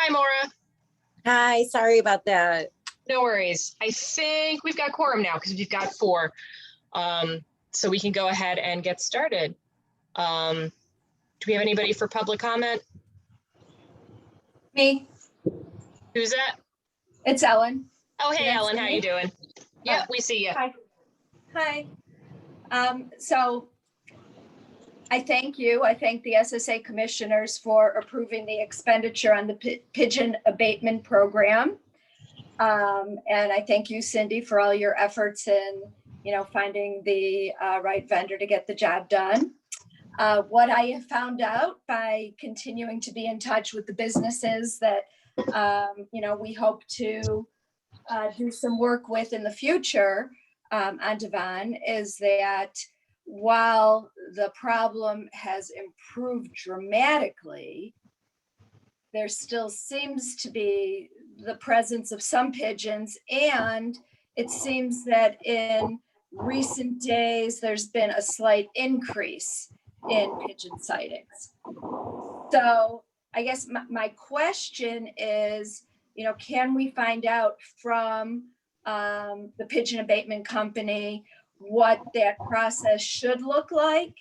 Hi, Maura. Hi, sorry about that. No worries. I think we've got quorum now because we've got 4. So we can go ahead and get started. Do we have anybody for public comment? Me. Who's that? It's Ellen. Oh, hey, Did I Ellen. see How you? you doing? Yeah, we see you. Hi. Hi. So I thank you. I thank the SSA commissioners for approving the expenditure on the pigeon abatement program. And I thank you, Cindy, for all your efforts in, finding the right vendor to get the job done. What I have found out by continuing to be in touch with the businesses that, we hope to do some work with in the future on Devon is that while the problem has improved dramatically, there still seems to be the presence of some pigeons, and it seems that in recent days there's been a slight increase in pigeon sightings. So I guess my question is, can we find out from the pigeon abatement company what that process should look like,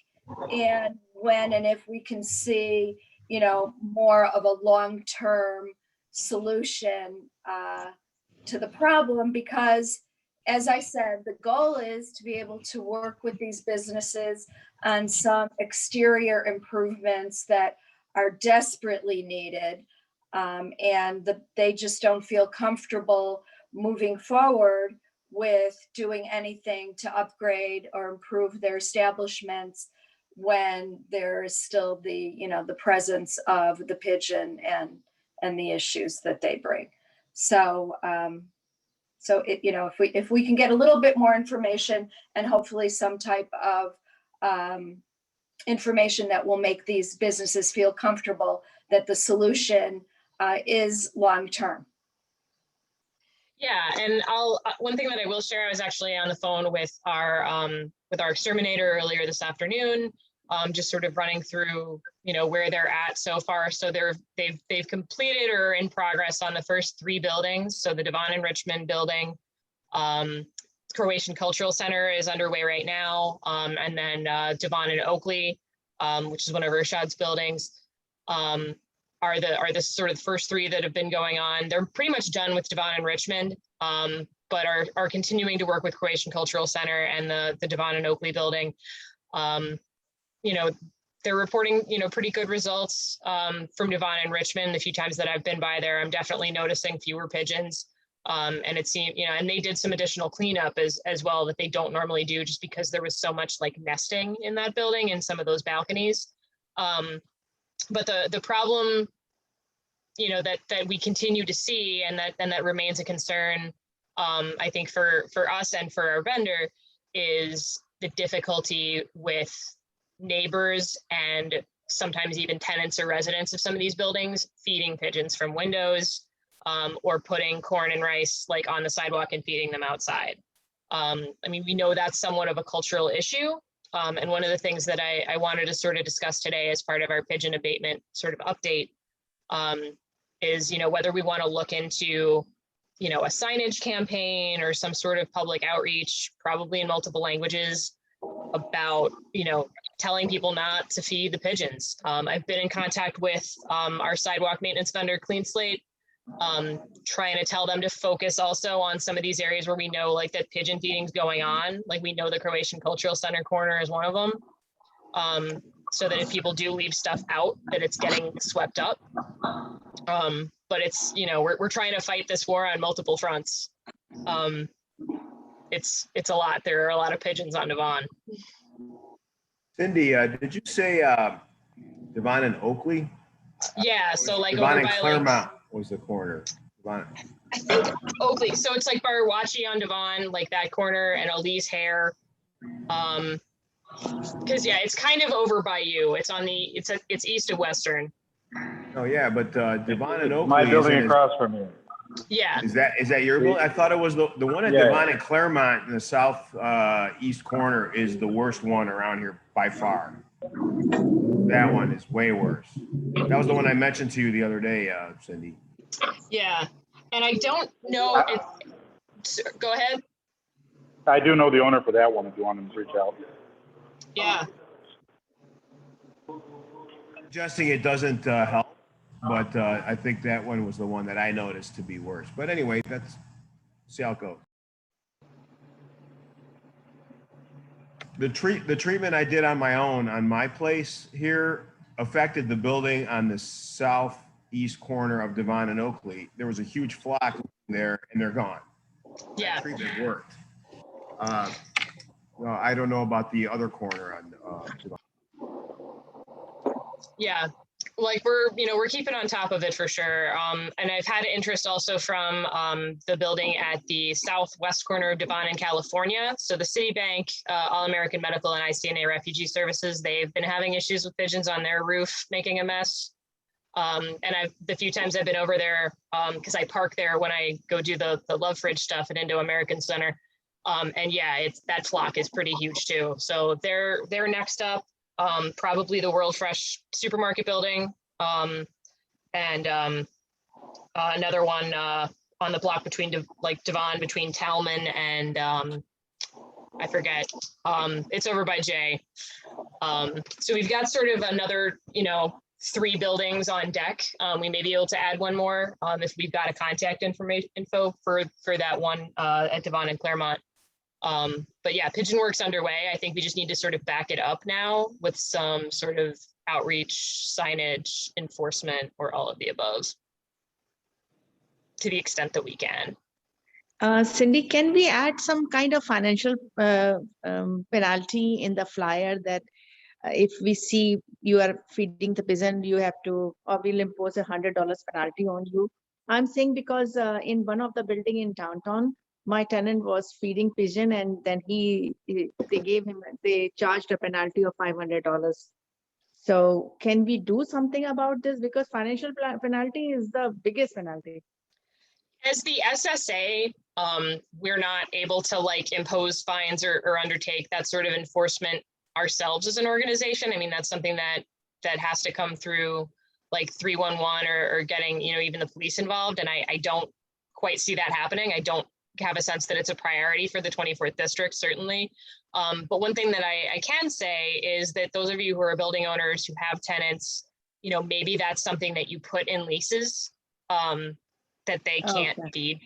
and when and if we can see, more of a long-term solution to the problem? Because as I said, the goal is to be able to work with these businesses on some exterior improvements that are desperately needed. And they just don't feel comfortable moving forward with doing anything to upgrade or improve their establishments when there is still the presence of the pigeon and the issues that they bring. So if we can get a little bit more information and hopefully some type of information that will make these businesses feel comfortable that the solution is long-term. Yeah, and one thing that I will share, I was actually on the phone with our exterminator earlier this afternoon, just sort of running through, where they're at so far. So they've completed or in progress on the first 3 buildings. So the Devon and Richmond building, Croatian Cultural Center is underway right now, and then Devon and Oakley, which is one of Ershad's buildings, are the sort of first 3 that have been going on. They're pretty much done with Devon and Richmond, but are continuing to work with Croatian Cultural Center and the Devon and Oakley building. They're reporting, pretty good results from Devon and Richmond. The few times that I've been by there, I'm definitely noticing fewer pigeons. And it seemed, and they did some additional cleanup as well that they don't normally do, just because there was so much like nesting in that building in some of those balconies. But the problem, that we continue to see and that remains a concern, I think for us and for our vendor, is the difficulty with neighbors and sometimes even tenants or residents of some of these buildings feeding pigeons from windows, or putting corn and rice like on the sidewalk and feeding them outside. We know that's somewhat of a cultural issue. And one of the things that I wanted to sort of discuss today as part of our pigeon abatement sort of update is, whether we want to look into, a signage campaign or some sort of public outreach, probably in multiple languages, about, telling people not to feed the pigeons. I've been in contact with our sidewalk maintenance vendor, Clean Slate, trying to tell them to focus also on some of these areas where we know like that pigeon feeding's going on. Like we know the Croatian Cultural Center corner is one of them. So that if people do leave stuff out, that it's getting swept up. But it's, we're trying to fight this war on multiple fronts. It's a lot. There are a lot of pigeons on Devon. Cindy, did you say Devon and Oakley? Yeah, so like Devon over and by Claremont was the corner. Devon. I think Oakley. So it's like Barawachi on Devon, like that corner, and Elise Hare. Because yeah, it's kind of over by you. It's on the it's east of Western. Oh yeah, but Devon and Oakley. My building across from you. Yeah. Is that your building? I thought it was the one at Devon and Claremont in the south east corner is the worst one around here by far. That one is way worse. That was the one I mentioned to you the other day, Cindy. Yeah, and I don't know if, go ahead. I do know the owner for that one if you want him to reach out. Yeah, Suggesting it doesn't help, but I think that one was the one that I noticed to be worse. But anyway, that's see how it goes. The treatment I did on my own on my place here affected the building on the southeast corner of Devon and Oakley. There was a huge flock there, and they're gone. yeah. That treatment worked. Well, I don't know about the other corner on Devon. Yeah, like we're keeping on top of it for sure. And I've had interest also from the building at the southwest corner of Devon in California. So the Citibank, All-American Medical and ICNA Refugee Services, they've been having issues with pigeons on their roof, making a mess. And the few times I've been over there, because I park there when I go do the Love Fridge stuff at Indo-American Center. And yeah, that flock is pretty huge too. So they're next up. Probably the World Fresh supermarket building, and another one on the block between Devon, between Talman and I forget. It's over by Jay. So we've got sort of another 3 buildings on deck. We may be able to add one more if we've got a contact info for that one at Devon and Claremont. But yeah, Pigeon Work's underway. I think we just need to sort of back it up now with some sort of outreach, signage, enforcement, or all of the above to the extent that we can. Cindy, can we add some kind of financial penalty in the flyer that if we see you are feeding the pigeon, you have to, or we'll impose $100 penalty on you? I'm saying because in one of the building in downtown, my tenant was feeding pigeon, and then they charged a penalty of $500. So can we do something about this? Because financial penalty is the biggest penalty. As the SSA, we're not able to impose fines or undertake that sort of enforcement ourselves as an organization. I mean, that's something that has to come through 311 or getting, even the police involved. And I don't quite see that happening. I don't have a sense that it's a priority for the 24th district, certainly. But one thing that I can say is that those of you who are building owners who have tenants, maybe that's something that you put in leases, that they can't feed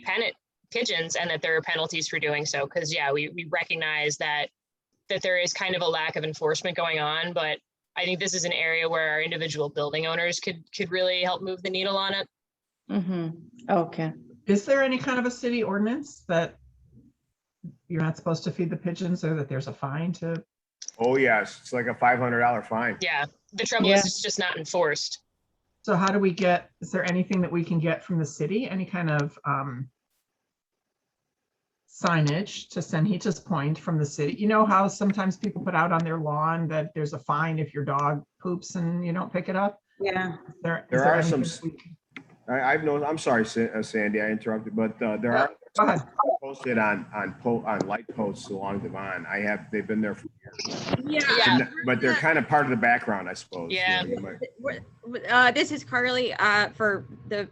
pigeons and that there are penalties for doing so. Because yeah, we recognize that there is kind of a lack of enforcement going on, but I think this is an area where our individual building owners could really help move the needle on it. Mm-hmm. Okay. Is there any kind of a city ordinance that you're not supposed to feed the pigeons, or that there's a fine to? Oh yes, it's like a $500 fine. Yeah, the trouble is it's just not enforced. So how do we get, is there anything that we can get from the city? Any kind of signage to Sanhita's point from the city? You know how sometimes people put out on their lawn that there's a fine if your dog poops and you don't pick it up? Yeah. There are some. I've known. I'm sorry, Sandy, I interrupted, but there are posted on light posts along Devon. They've been there for years. Yeah. But they're kind of part of the background, I suppose. Yeah. This is Carly for the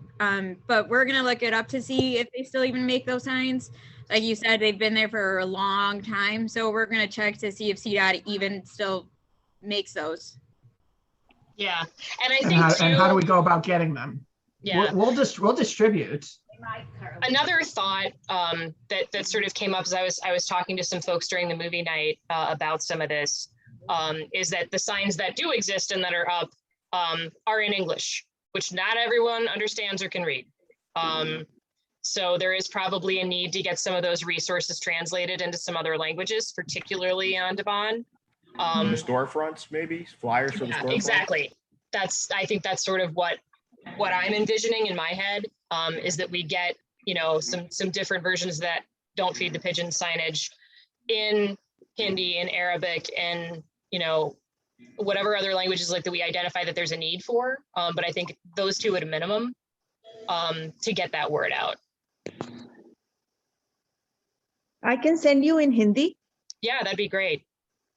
but we're gonna look it up to see if they still even make those signs. Like you said, they've been there for a long time, so we're gonna check to see if CDOT even still makes those. Yeah, and I think and how do we go about getting them? Yeah, we'll distribute. Another thought that sort of came up as I was talking to some folks during the movie night about some of this is that the signs that do exist and that are up are in English, which not everyone understands or can read. So there is probably a need to get some of those resources translated into some other languages, particularly on Devon. The storefronts, maybe flyers for the storefronts. Exactly. I think that's sort of what I'm envisioning in my head, is that we get, some different versions that don't feed the pigeon signage in Hindi, in Arabic, and, whatever other languages that we identify that there's a need for. But I think those two at a minimum to get that word out. I can send you in Hindi. Yeah, that'd be great.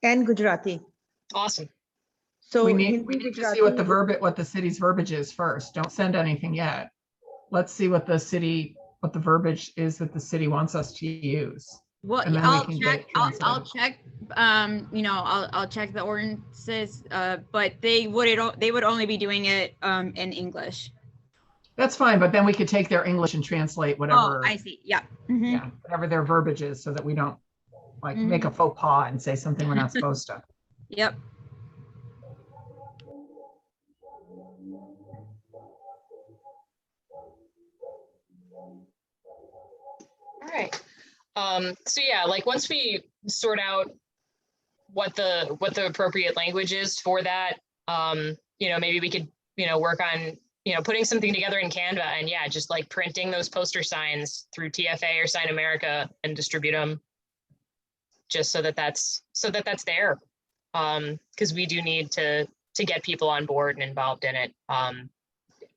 And Gujarati. Awesome. So we need to see what the city's verbiage is first. Don't send anything yet. let's see what the verbiage is that the city wants us to use. Well, And then we I'll can get check, it I'll translated. check, I'll check the ordinances, but they would only be doing it, in English. That's fine, but then we could take their English and translate Oh, whatever, I see. Yeah. Mhm. yeah, whatever their verbiage is, so that we don't like make a faux pas and say something we're not supposed to. Yep. All right. So yeah, like once we sort out what the appropriate language is for that, maybe we could, work on, putting something together in Canva and yeah, just like printing those poster signs through TFA or Sign America and distribute them just so that that's there. Because we do need to get people on board and involved in it.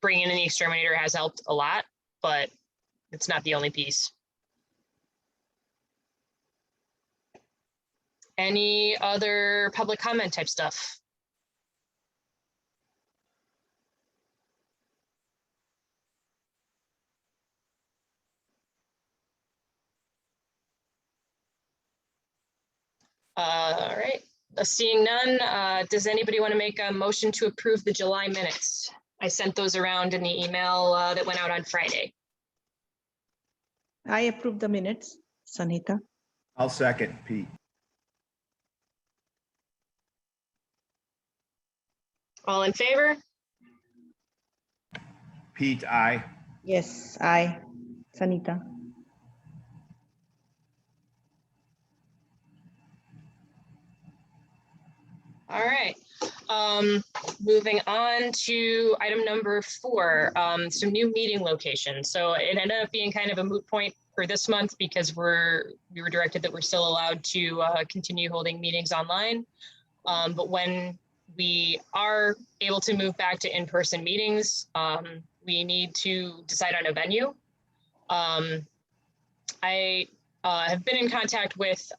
Bringing in the exterminator has helped a lot, but it's not the only piece. Any other public comment type stuff? All right, seeing none, does anybody want to make a motion to approve the July minutes? I sent those around in the email that went out on Friday. I approve the minutes, Sanita. I'll second, Pete. All in favor? Pete, aye. Yes, I, Sanita. All right. Moving on to item number 4, some new meeting locations. So it ended up being kind of a moot point for this month because we were directed that we're still allowed to continue holding meetings online. But when we are able to move back to in-person meetings, we need to decide on a venue. I have been in contact with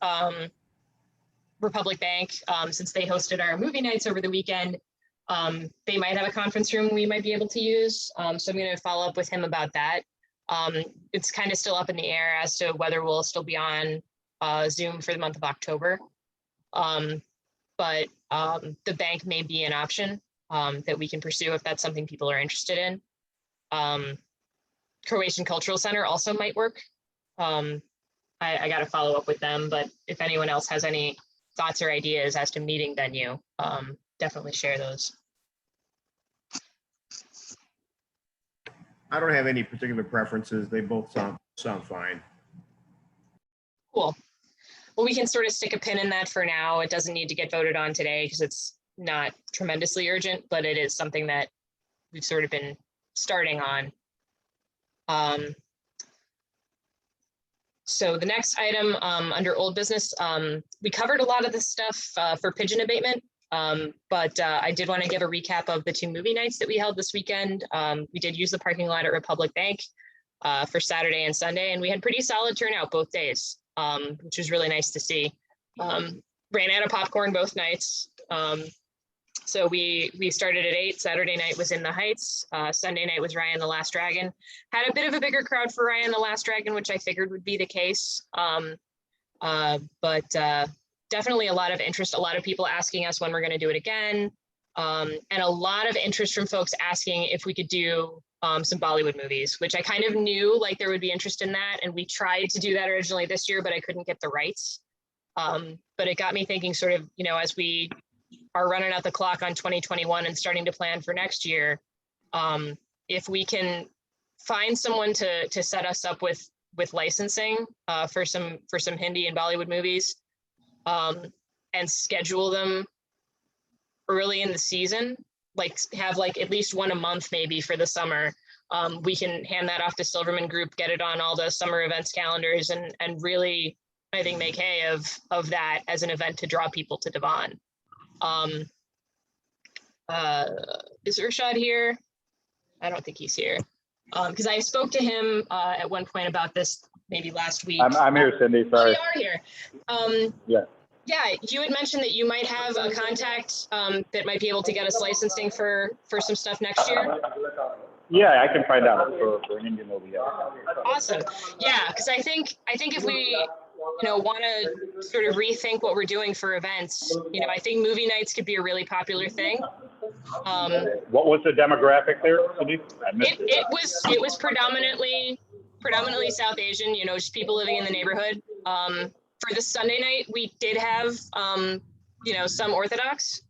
Republic Bank since they hosted our movie nights over the weekend. They might have a conference room we might be able to use. So I'm going to follow up with him about that. It's kind of still up in the air as to whether we'll still be on Zoom for the month of October. But the bank may be an option that we can pursue if that's something people are interested in. Croatian Cultural Center also might work. I got to follow up with them, but if anyone else has any thoughts or ideas as to meeting venue, definitely share those. I don't have any particular preferences. They both sound fine. Cool. Well, we can sort of stick a pin in that for now. It doesn't need to get voted on today because it's not tremendously urgent, but it is something that we've sort of been starting on. So the next item under old business, we covered a lot of this stuff for pigeon abatement, but I did want to give a recap of the 2 movie nights that we held this weekend. We did use the parking lot at Republic Bank for Saturday and Sunday, and we had pretty solid turnout both days, which was really nice to see. Ran out of popcorn both nights. So we started at 8. Saturday night was In the Heights. Sunday night was Raya and the Last Dragon. Had a bit of a bigger crowd for Raya and the Last Dragon, which I figured would be the case. But definitely a lot of interest, a lot of people asking us when we're going to do it again. And a lot of interest from folks asking if we could do some Bollywood movies, which I kind of knew like there would be interest in that. And we tried to do that originally this year, but I couldn't get the rights. But it got me thinking sort of, as we are running out the clock on 2021 and starting to plan for next year, if we can find someone to set us up with licensing for some Hindi and Bollywood movies, and schedule them early in the season, like have like at least one a month maybe for the summer, we can hand that off to Silverman Group, get it on all the summer events calendars, and really, I think, make hay of that as an event to draw people to Devon. Is Urshad here? I don't think he's here. Because I spoke to him at one point about this maybe last week. I'm here, Cindy, sorry. Oh, you are here. Yeah. Yeah, you had mentioned that you might have a contact that might be able to get us licensing for some stuff next year. Yeah, I can find out for an Indian movie. Yeah. Awesome. Yeah, because I think if we want to sort of rethink what we're doing for events, I think movie nights could be a really popular thing. What was the demographic there, Cindy? I missed it. It was predominantly South Asian, just people living in the neighborhood. For the Sunday night, we did have some Orthodox,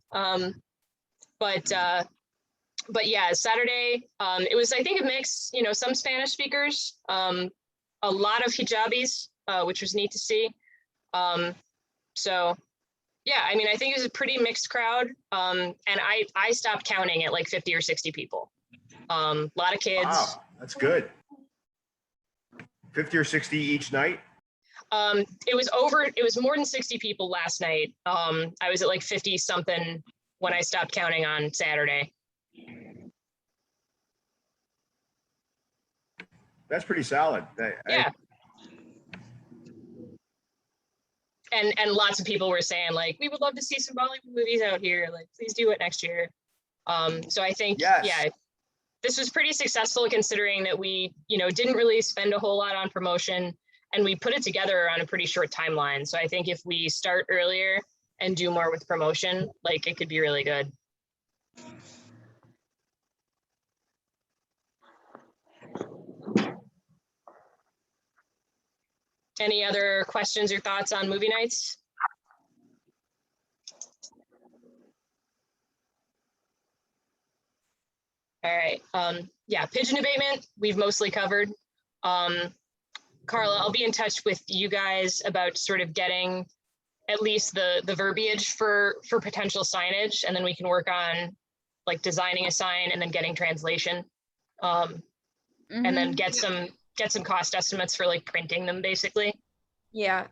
but yeah, Saturday, it was, I think, a mix, some Spanish speakers, a lot of hijabis, which was neat to see. So yeah, I mean, I think it was a pretty mixed crowd. And I stopped counting at like 50 or 60 people. A lot of kids. Wow, that's good. 50 or 60 each night? It was more than 60 people last night. I was at like 50 something when I stopped counting on Saturday. That's pretty solid. Yeah. And lots of people were saying like, we would love to see some Bollywood movies out here. Like, please do it next year. So I think, Yes. yeah, this was pretty successful considering that we, didn't really spend a whole lot on promotion and we put it together on a pretty short timeline. So I think if we start earlier and do more with promotion, like it could be really good. Any other questions or thoughts on movie nights? All right. Yeah, pigeon abatement, we've mostly covered. Carla, I'll be in touch with you guys about sort of getting at least the verbiage for potential signage, and then we can work on like designing a sign and then getting translation. And then get some cost estimates for like printing them basically. Yeah,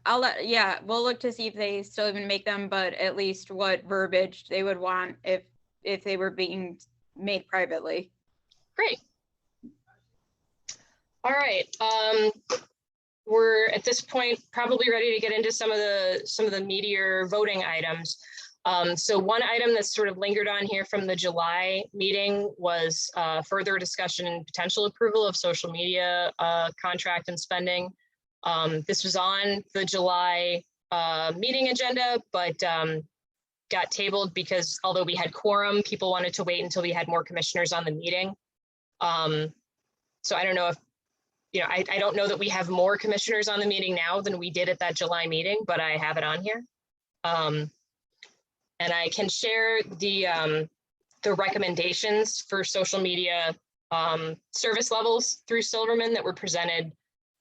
we'll look to see if they still even make them, but at least what verbiage they would want if they were being made privately. Great. All right. We're at this point probably ready to get into some of the meatier voting items. So one item that's sort of lingered on here from the July meeting was further discussion and potential approval of social media contract and spending. This was on the July meeting agenda, but got tabled because although we had quorum, people wanted to wait until we had more commissioners on the meeting. So I don't know if, I don't know that we have more commissioners on the meeting now than we did at that July meeting, but I have it on here. And I can share the recommendations for social media service levels through Silverman that were presented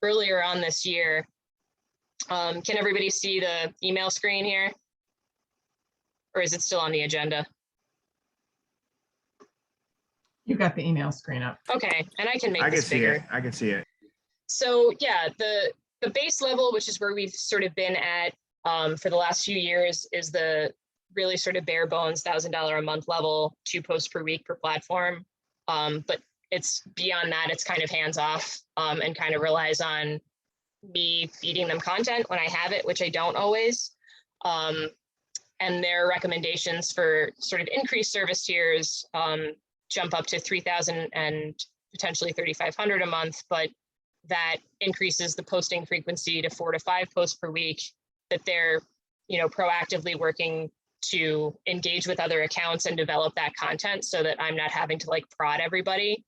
earlier on this year. Can everybody see the email screen here? Or is it still on the agenda? You got the email screen up. Okay, and I can make this bigger. I can see it. So yeah, the base level, which is where we've sort of been at for the last few years, is the really sort of bare bones $1,000 a month level, 2 posts per week per platform. But it's beyond that, it's kind of hands off and kind of relies on me feeding them content when I have it, which I don't always. And their recommendations for sort of increased service tiers jump up to 3,000 and potentially 3,500 a month, but that increases the posting frequency to 4 to 5 posts per week, that they're, proactively working to engage with other accounts and develop that content so that I'm not having to like prod everybody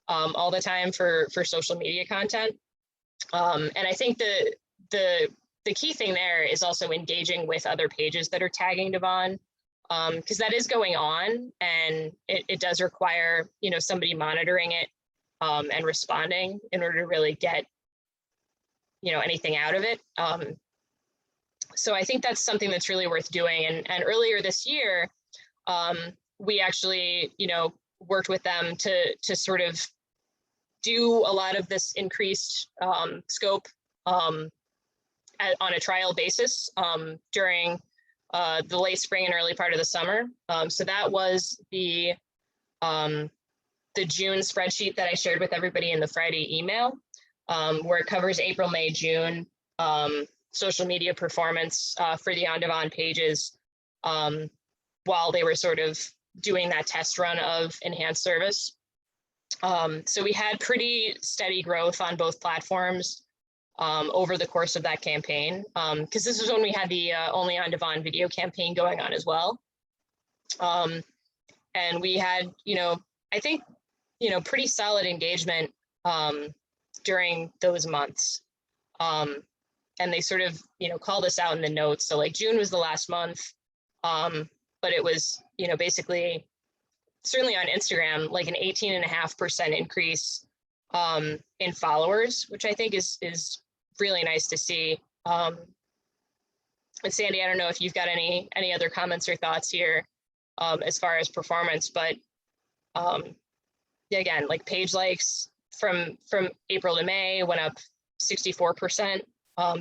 all the time for social media content. And I think the key thing there is also engaging with other pages that are tagging Devon, because that is going on, and it does require, somebody monitoring it and responding in order to really get, anything out of it. So I think that's something that's really worth doing. And earlier this year, we actually, worked with them to sort of do a lot of this increased scope on a trial basis during the late spring and early part of the summer. So that was the June spreadsheet that I shared with everybody in the Friday email, where it covers April, May, June social media performance for the On Devon pages while they were sort of doing that test run of enhanced service. So we had pretty steady growth on both platforms over the course of that campaign, because this was when we had the Only on Devon video campaign going on as well. And we had, I think, pretty solid engagement during those months. And they sort of, called us out in the notes. So like June was the last month, but it was, basically, certainly on Instagram, like an 18.5% increase in followers, which I think is really nice to see. And Sandy, I don't know if you've got any other comments or thoughts here as far as performance, but again, like page likes from April to May went up 64%.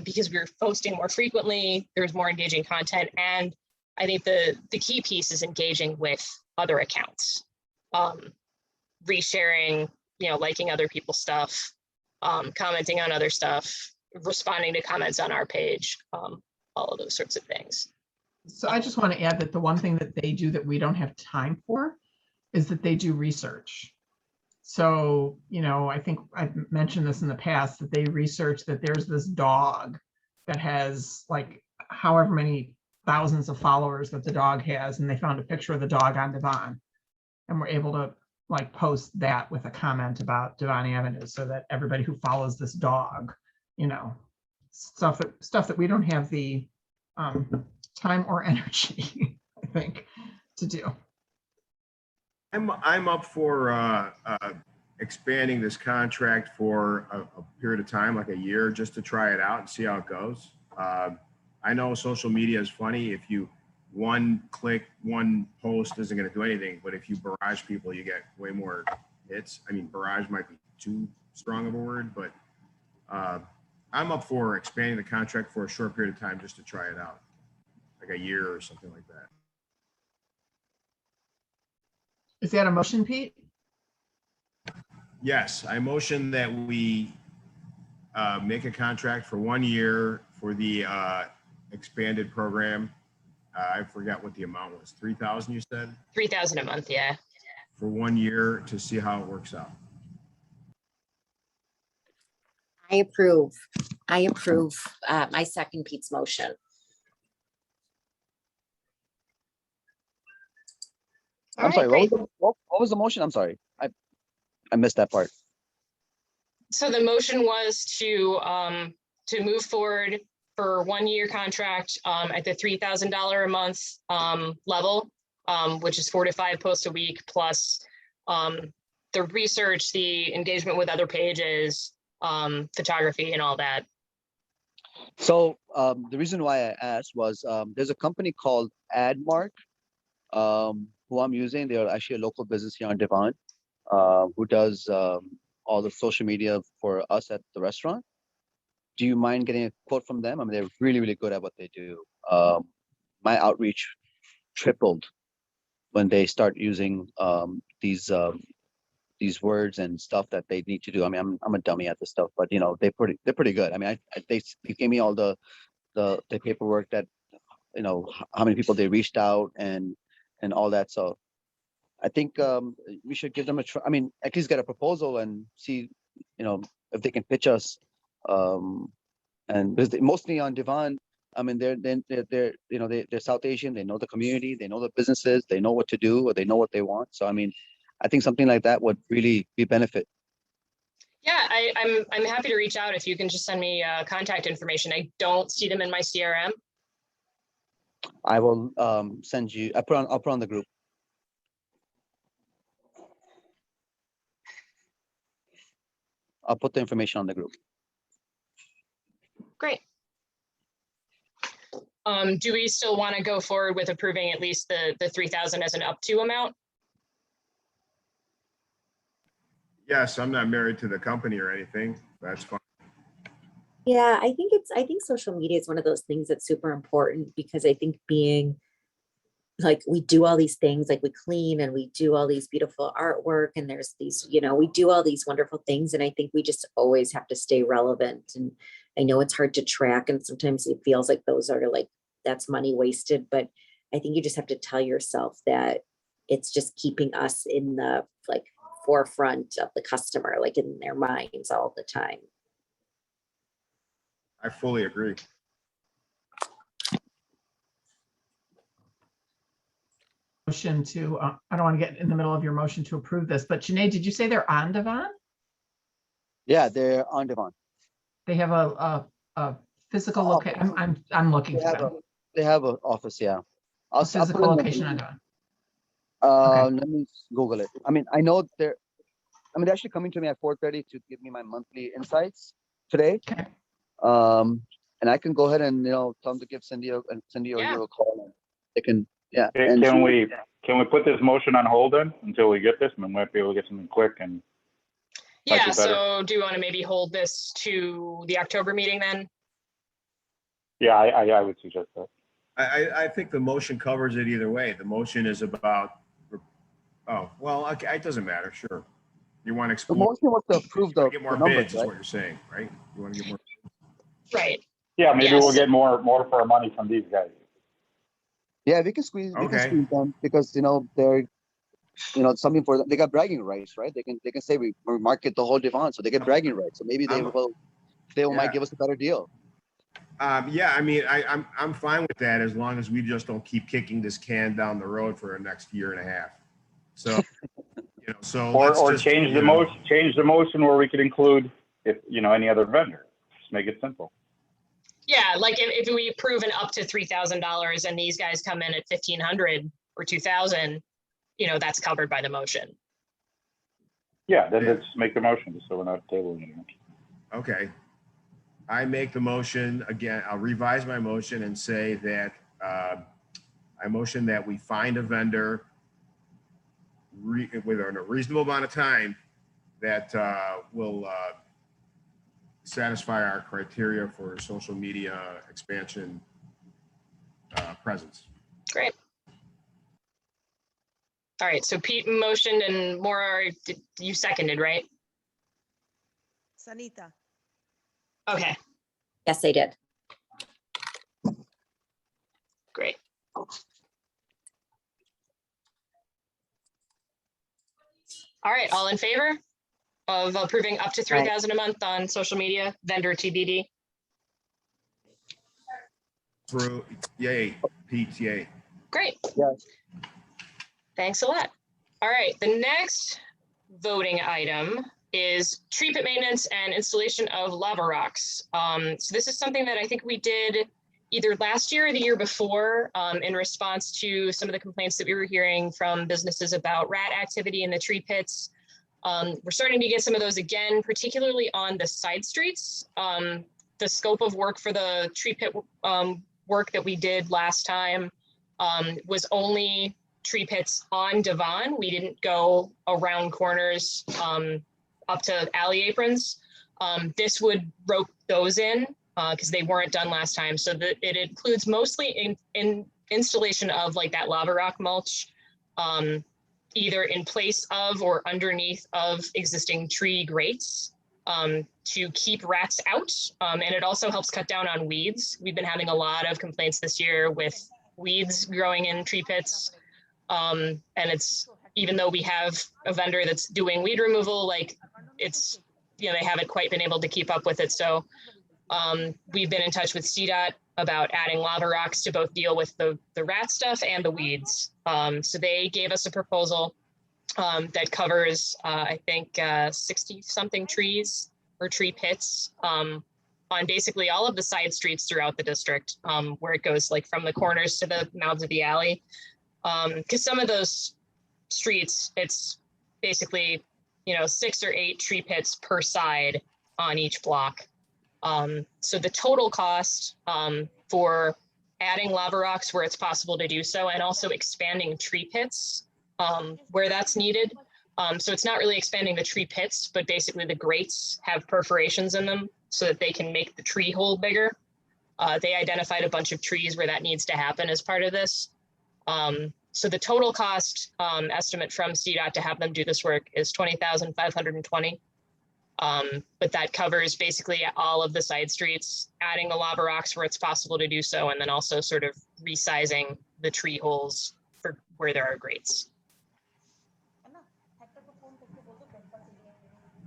Because we were posting more frequently, there was more engaging content. And I think the key piece is engaging with other accounts, resharing, liking other people's stuff, commenting on other stuff, responding to comments on our page, all of those sorts of things. So I just want to add that the one thing that they do that we don't have time for is that they do research. So, I think I've mentioned this in the past, that they research that there's this dog that has like however many thousands of followers that the dog has, and they found a picture of the dog on Devon, and we're able to like post that with a comment about Devon Avenue, so that everybody who follows this dog, stuff that we don't have the time or energy, I think, to do. I'm up for expanding this contract for a period of time, like a year, just to try it out and see how it goes. I know social media is funny. If you one click, one post isn't going to do anything, but if you barrage people, you get way more hits. I mean, barrage might be too strong of a word, but I'm up for expanding the contract for a short period of time just to try it out, like a year or something like that. Is that a motion, Pete? Yes, I motion that we make a contract for 1 year for the expanded program. I forgot what the amount was. 3,000, you said? 3,000 a month, yeah. For 1 year to see how it works out. I approve. I second Pete's motion. All I'm right, sorry, great. what was the motion? I'm sorry. I missed that part. So the motion was to move forward for 1 year contract at the $3,000 a month level, which is 4 to 5 posts a week, plus the research, the engagement with other pages, photography and all that. So the reason why I asked was there's a company called AdMark who I'm using. They're actually a local business here on Devon who does all the social media for us at the restaurant. Do you mind getting a quote from them? I mean, they're really, really good at what they do. My outreach tripled when they start using these words and stuff that they need to do. I mean, I'm a dummy at this stuff, but they're pretty good. I mean, they gave me all the paperwork that how many people they reached out and all that. So I think we should give them a try. I mean, at least get a proposal and see if they can pitch us. And mostly on Devon, I mean, they're South Asian. They know the community. They know the businesses. They know what to do, or they know what they want. So I mean, I think something like that would really be benefit. Yeah, I'm happy to reach out if you can just send me contact information. I don't see them in my CRM. I will send you. I'll put on the group. I'll put the information on the group. Great. Do we still want to go forward with approving at least the 3,000 as an up to amount? Yes, I'm not married to the company or anything. That's fine. Yeah, I think social media is one of those things that's super important, because I think being like, we do all these things, like we clean and we do all these beautiful artwork, and there's these, we do all these wonderful things. And I think we just always have to stay relevant. And I know it's hard to track, and sometimes it feels like those are like, that's money wasted. But I think you just have to tell yourself that it's just keeping us in the like forefront of the customer, like in their minds all the time. I fully agree. Motion to, I don't want to get in the middle of your motion to approve this, but Janae, did you say they're on Devon? Yeah, they're on Devon. They have a physical Oh, location. I'm looking They for have a, them. they have an office, yeah. A I'll put physical in the- location on Devon. Okay. Let me Google it. I mean, I know they're actually coming to me at 4:30 to give me my monthly insights today. Okay. And I can go ahead and, tell them to give Cindy or Yeah. you a call. And they can, yeah. Hey, and Can we put this motion on hold then until we get this, and we might be able to get something quick and Might Yeah, be better. so do you want to maybe hold this to the October meeting then? yeah, I would suggest that. I think the motion covers it either way. The motion is about, oh, well, okay, it doesn't matter, sure. You want to the explore, motion was to approve the get more the numbers, bids is right? what you're saying, right? You want to get more. Right. Yeah, maybe Yes. we'll get more for our money from these guys. Yeah, we can squeeze Okay. them because, they're, something for them. They got bragging rights, right? They can say we market the whole Devon, so they get bragging rights. So maybe they I'm- will Yeah. might give us a better deal. Yeah, I mean, I'm fine with that as long as we just don't keep kicking this can down the road for the next year and a half. So, so let's Or just, change the motion where we could include if any other vendor. Just make it simple. Yeah, like if we approve an up to $3,000 and these guys come in at 1,500 or 2,000, that's covered by the motion. Yeah, then Yeah. let's make the motion just so we're not tabling it. Okay. I make the motion again. I'll revise my motion and say that I motion that we find a vendor within a reasonable amount of time that will satisfy our criteria for social media expansion presence. Great. All right, so Pete motioned and Maura, you seconded, right? Sanita. Okay, Yes, I did. great. All right, all in favor of approving up to 3,000 a month on social media, vendor TBD? Through, yay, Pete, yay. Great. Yes. Thanks a lot. All right, the next voting item is tree pit maintenance and installation of lava rocks. So this is something that I think we did either last year or the year before in response to some of the complaints that we were hearing from businesses about rat activity in the tree pits. We're starting to get some of those again, particularly on the side streets. The scope of work for the tree pit work that we did last time was only tree pits on Devon. We didn't go around corners up to alley aprons. This would rope those in because they weren't done last time. So that it includes mostly in installation of like that lava rock mulch, either in place of or underneath of existing tree grates to keep rats out. And it also helps cut down on weeds. We've been having a lot of complaints this year with weeds growing in tree pits. And it's, even though we have a vendor that's doing weed removal, like it's, they haven't quite been able to keep up with it. So we've been in touch with CDOT about adding lava rocks to both deal with the rat stuff and the weeds. So they gave us a proposal that covers, I think, 60 something trees or tree pits on basically all of the side streets throughout the district, where it goes like from the corners to the mouths of the alley. Because some of those streets, it's basically, 6 or 8 tree pits per side on each block. So the total cost for adding lava rocks where it's possible to do so, and also expanding tree pits where that's needed. So it's not really expanding the tree pits, but basically the grates have perforations in them so that they can make the tree hole bigger. They identified a bunch of trees where that needs to happen as part of this. So the total cost estimate from CDOT to have them do this work is $20,520. But that covers basically all of the side streets, adding the lava rocks where it's possible to do so, and then also sort of resizing the tree holes for where there are grates.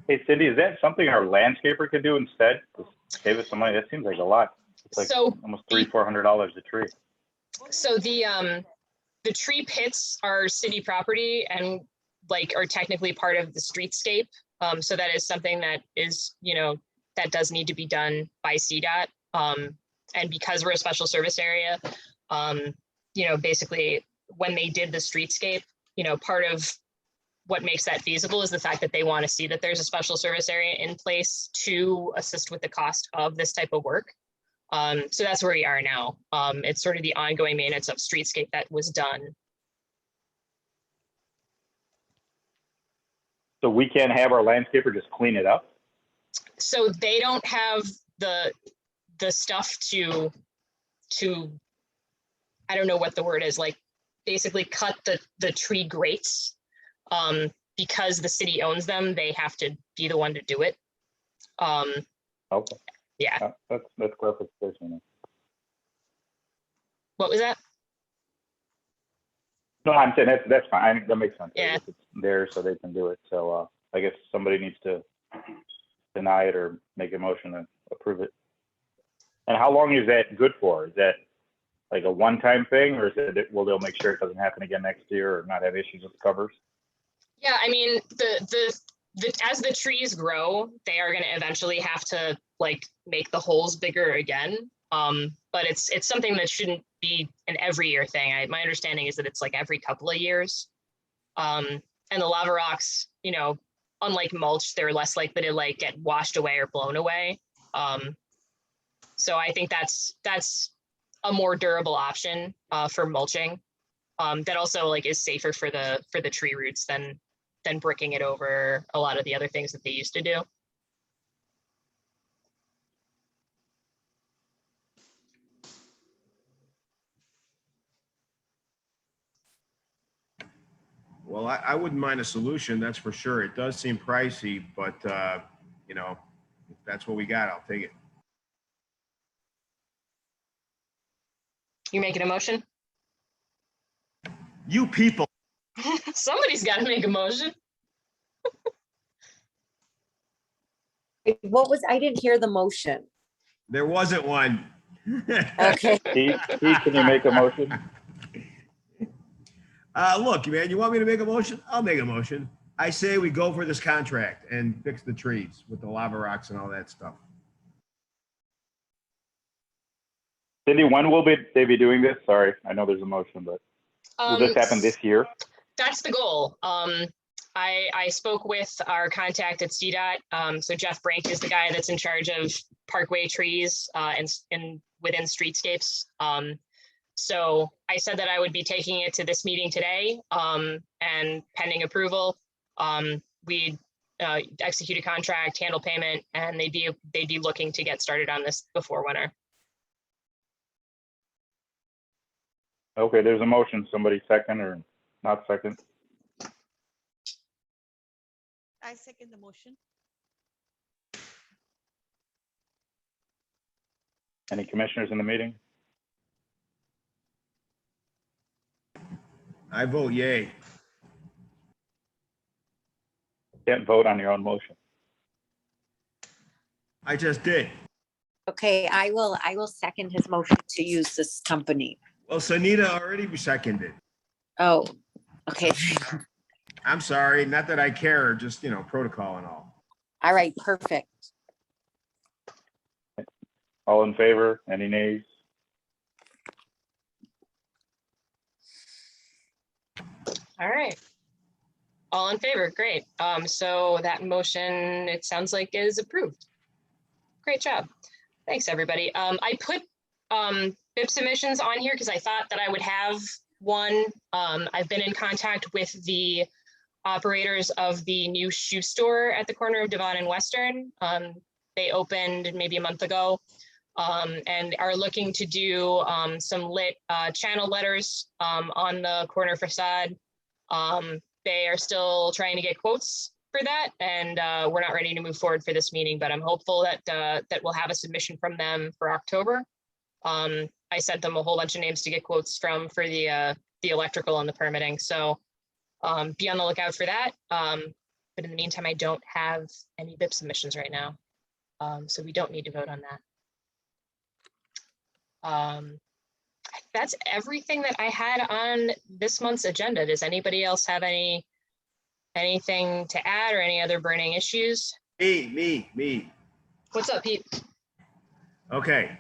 Hey Cindy, is that something our landscaper could do instead? Just save us some money. That seems like a lot. It's like So almost $300-400 a tree. So the tree pits are city property and like are technically part of the streetscape. So that is something that is, that does need to be done by CDOT. And because we're a special service area, basically when they did the streetscape, part of what makes that feasible is the fact that they want to see that there's a special service area in place to assist with the cost of this type of work. So that's where we are now. It's sort of the ongoing maintenance of streetscape that was done. So we can't have our landscaper just clean it up? So they don't have the stuff to I don't know what the word is, like basically cut the tree grates. Because the city owns them, they have to be the one to do it. Okay. Yeah. That's clarification. What was that? No, I'm saying that's fine. That makes sense. Yeah. It's there so they can do it. So I guess somebody needs to deny it or make a motion to approve it. And how long is that good for? Is that like a one-time thing, or is it, will they'll make sure it doesn't happen again next year or not have issues with the covers? Yeah, I mean, as the trees grow, they are going to eventually have to like make the holes bigger again. But it's something that shouldn't be an every year thing. My understanding is that it's like every couple of years. And the lava rocks, unlike mulch, they're less likely to like get washed away or blown away. So I think that's a more durable option for mulching. That also like is safer for the tree roots than bricking it over a lot of the other things that they used to do. Well, I wouldn't mind a solution, that's for sure. It does seem pricey, but if that's what we got, I'll take it. You making a motion? You people. Somebody's got to make a motion. I didn't hear the motion. There wasn't one. Okay. Pete, can you make a motion? Look, man, you want me to make a motion? I'll make a motion. I say we go for this contract and fix the trees with the lava rocks and all that stuff. Cindy, when will they be doing this? Sorry, I know there's a motion, but will this happen this year? That's the goal. I spoke with our contact at CDOT. So Jeff Brink is the guy that's in charge of parkway trees and within streetscapes. So I said that I would be taking it to this meeting today, and pending approval, we'd execute a contract, handle payment, and they'd be looking to get started on this before winter. Okay, there's a motion. Somebody second or not second? I second the motion. Any commissioners in the meeting? I vote yay. Can't vote on your own motion. I just did. Okay, I will second his motion to use this company. Well, Sunita already seconded. Oh, okay. I'm sorry, not that I care, just, protocol and all. All right, perfect. All in favor? Any nays? All right. All in favor, great. So that motion, it sounds like, is approved. Great job. Thanks, everybody. I put BIP submissions on here because I thought that I would have one. I've been in contact with the operators of the new shoe store at the corner of Devon and Western. They opened maybe a month ago, and are looking to do some lit channel letters on the corner facade. They are still trying to get quotes for that, and we're not ready to move forward for this meeting, but I'm hopeful that that we'll have a submission from them for October. I sent them a whole bunch of names to get quotes from for the electrical and the permitting, so be on the lookout for that. But in the meantime, I don't have any BIP submissions right now. So we don't need to vote on that. That's everything that I had on this month's agenda. Does anybody else have anything to add or any other burning issues? Me. What's up, Pete? Okay,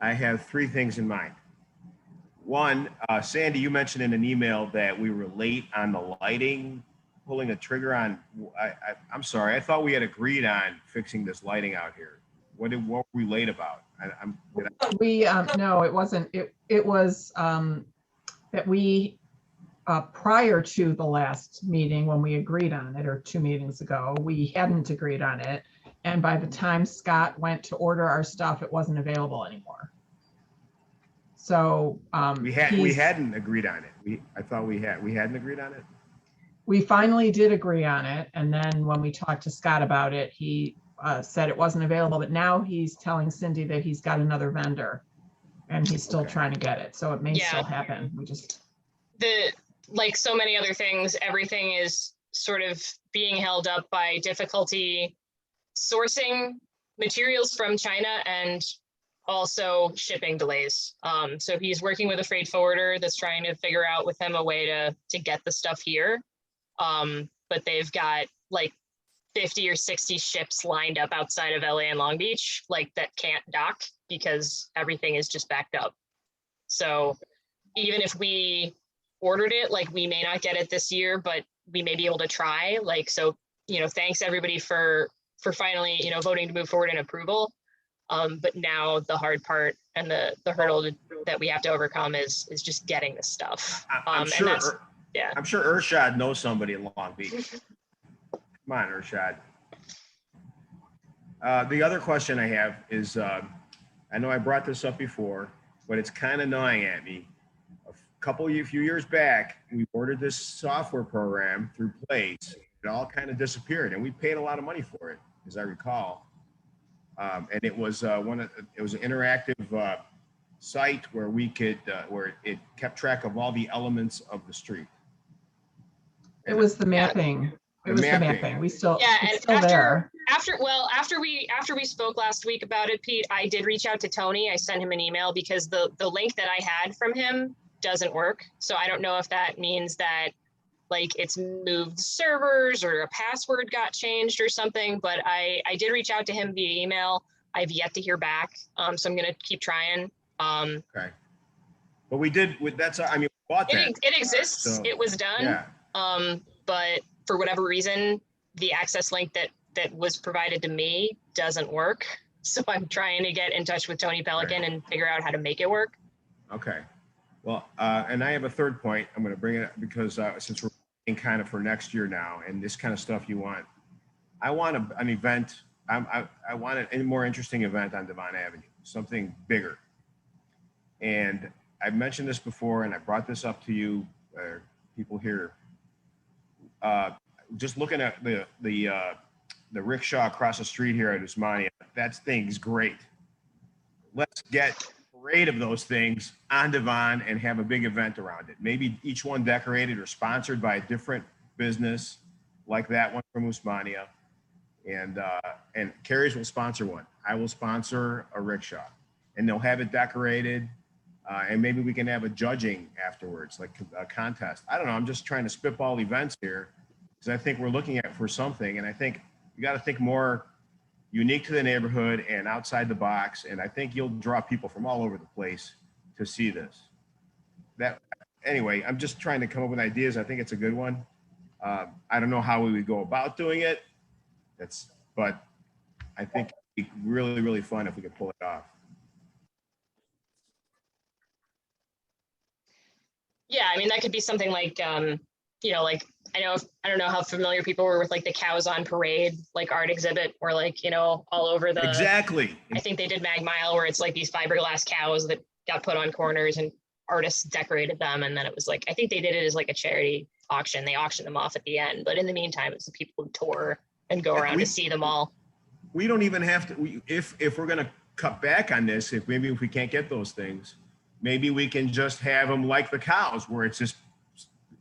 I have 3 things in mind. One, Sandy, you mentioned in an email that we were late on the lighting, pulling a trigger on. I'm sorry, I thought we had agreed on fixing this lighting out here. What were we late about? We, no, it wasn't. It was that we, prior to the last meeting when we agreed on it, or 2 meetings ago, we hadn't agreed on it. And by the time Scott went to order our stuff, it wasn't available anymore. So we hadn't agreed on it. I thought we hadn't agreed on it. We finally did agree on it. And then when we talked to Scott about it, he said it wasn't available, but now he's telling Cindy that he's got another vendor and he's still trying to get it. So it may still happen. We just. Like so many other things, everything is sort of being held up by difficulty sourcing materials from China and also shipping delays. So he's working with a freight forwarder that's trying to figure out with him a way to get the stuff here. But they've got like 50 or 60 ships lined up outside of LA and Long Beach, like that can't dock because everything is just backed up. So even if we ordered it, like we may not get it this year, but we may be able to try. Like, so, thanks everybody for finally, voting to move forward in approval. But now the hard part and the hurdle that we have to overcome is just getting the stuff. I'm sure. And yeah, I'm sure Urshad knows somebody in Long Beach. Come on, Urshad. The other question I have is, I know I brought this up before, but it's kind of gnawing at me. A few years back, we ordered this software program through Place. It all kind of disappeared, and we paid a lot of money for it, as I recall. And it was it was an interactive site where we could where it kept track of all the elements of the street. It was the mapping. It was the mapping. We still, it's still there. After we spoke last week about it, Pete, I did reach out to Tony. I sent him an email because the link that I had from him doesn't work. So I don't know if that means that like it's moved servers or a password got changed or something, but I did reach out to him via email. I've yet to hear back. So I'm going to keep trying. Okay. But we did with that's, I mean, we bought that. It exists. So, it was done. Yeah. But for whatever reason, the access link that was provided to me doesn't work. So I'm trying to get in touch with Tony Pelican and figure out how to make it work. Okay. Well, and I have a third point. I'm going to bring it up because since we're in kind of for next year now, and this kind of stuff you want, I want an event. I want a more interesting event on Devon Avenue, something bigger. And I've mentioned this before, and I brought this up to you, people here. Just looking at the rickshaw across the street here at Usmania, that thing's great. Let's get parade of those things on Devon and have a big event around it. Maybe each one decorated or sponsored by a different business, like that one from Usmania. And Carrie's will sponsor one. I will sponsor a rickshaw, and they'll have it decorated. And maybe we can have a judging afterwards, like a contest. I don't know. I'm just trying to spitball events here because I think we're looking at for something. And I think you got to think more unique to the neighborhood and outside the box. And I think you'll draw people from all over the place to see this. Anyway, I'm just trying to come up with ideas. I think it's a good one. I don't know how we would go about doing it. But I think it'd be really, really fun if we could pull it off. Yeah, I mean, that could be something like, like I don't know how familiar people were with like the Cows on Parade, like art exhibit, or like, all over the. Exactly. I think they did Mag Mile, where it's like these fiberglass cows that got put on corners and artists decorated them. And then it was like, I think they did it as like a charity auction. They auctioned them off at the end. But in the meantime, it's the people who tour and go around to see them all. We don't even have to, if we're going to cut back on this, if we can't get those things, maybe we can just have them like the cows, where it's just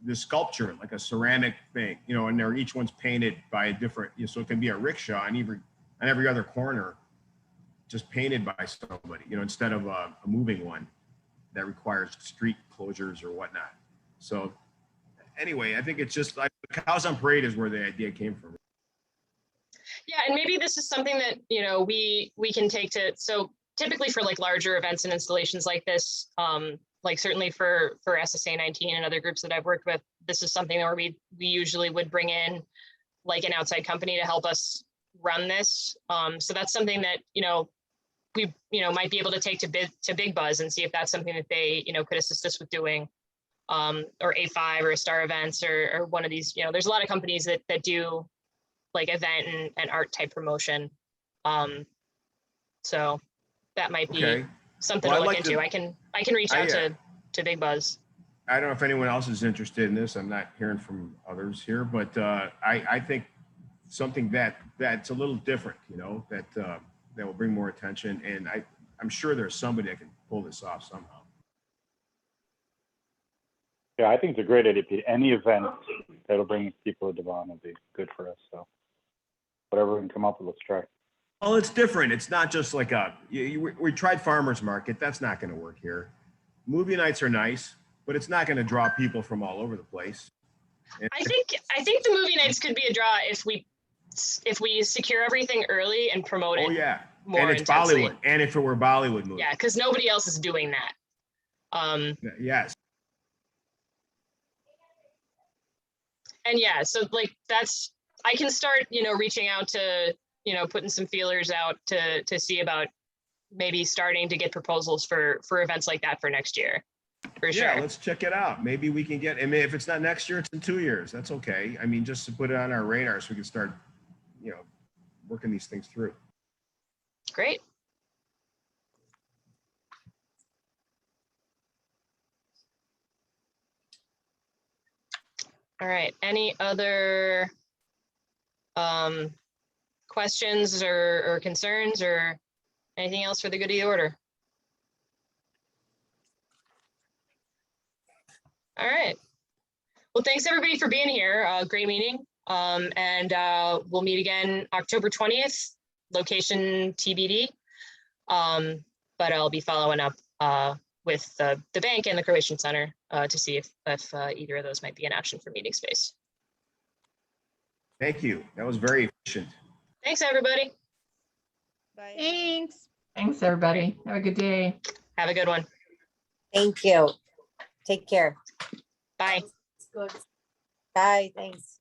the sculpture, like a ceramic thing, you know, and they're each one's painted by a different, you know, so it can be a rickshaw on every other corner, just painted by somebody, you know, instead of a moving one that requires street closures or whatnot. So anyway, I think it's just like Cows on Parade is where the idea came from. Yeah, and maybe this is something that, you know, we can take to, so typically for like larger events and installations like this, like certainly for SSA 19 and other groups that I've worked with, this is something where we usually would bring in like an outside company to help us run this. So that's something that, you know, we, you know, might be able to take to Big Buzz and see if that's something that they, you know, could assist us with doing, or A5 or Star Events or one of these, you know, there's a lot of companies that do like event and art type promotion. So that might be Okay. something Well, to I'd look like into. to- I can reach out I, to Big Buzz. I don't know if anyone else is interested in this. I'm not hearing from others here, but I think something that's a little different, you know, that will bring more attention. And I'm sure there's somebody that can pull this off somehow. Yeah, I think it's a great idea. Any event that'll bring people to Devon will be good for us. So whatever we can come up with, let's try. Well, it's different. It's not just like we tried farmers market. That's not going to work here. Movie nights are nice, but it's not going to draw people from all over the place. And I think the movie nights could be a draw if we secure everything early and promote it. oh yeah, more and it's intensely. Bollywood. And if it were Bollywood movie, Yeah, because nobody else is doing that. yes. And yeah, so like I can start, you know, reaching out to, you know, putting some feelers out to see about maybe starting to get proposals for events like that for next year. For sure. Yeah, let's check it out. Maybe we can get. I mean, if it's not next year, it's in 2 years. That's okay. I mean, just to put it on our radar so we can start, you know, working these things through. Great. All right. Any other questions or concerns or anything else for the good of the order? All right. Well, thanks everybody for being here. Great meeting. And we'll meet again October 20th, location TBD. But I'll be following up with the bank and the Croatian Center to see if either of those might be an option for meeting space. Thank you. That was very efficient. Thanks, everybody. Bye. Thanks. Thanks, everybody. Have a good day. Have a good one. Thank you. Take care. Bye. Bye, thanks.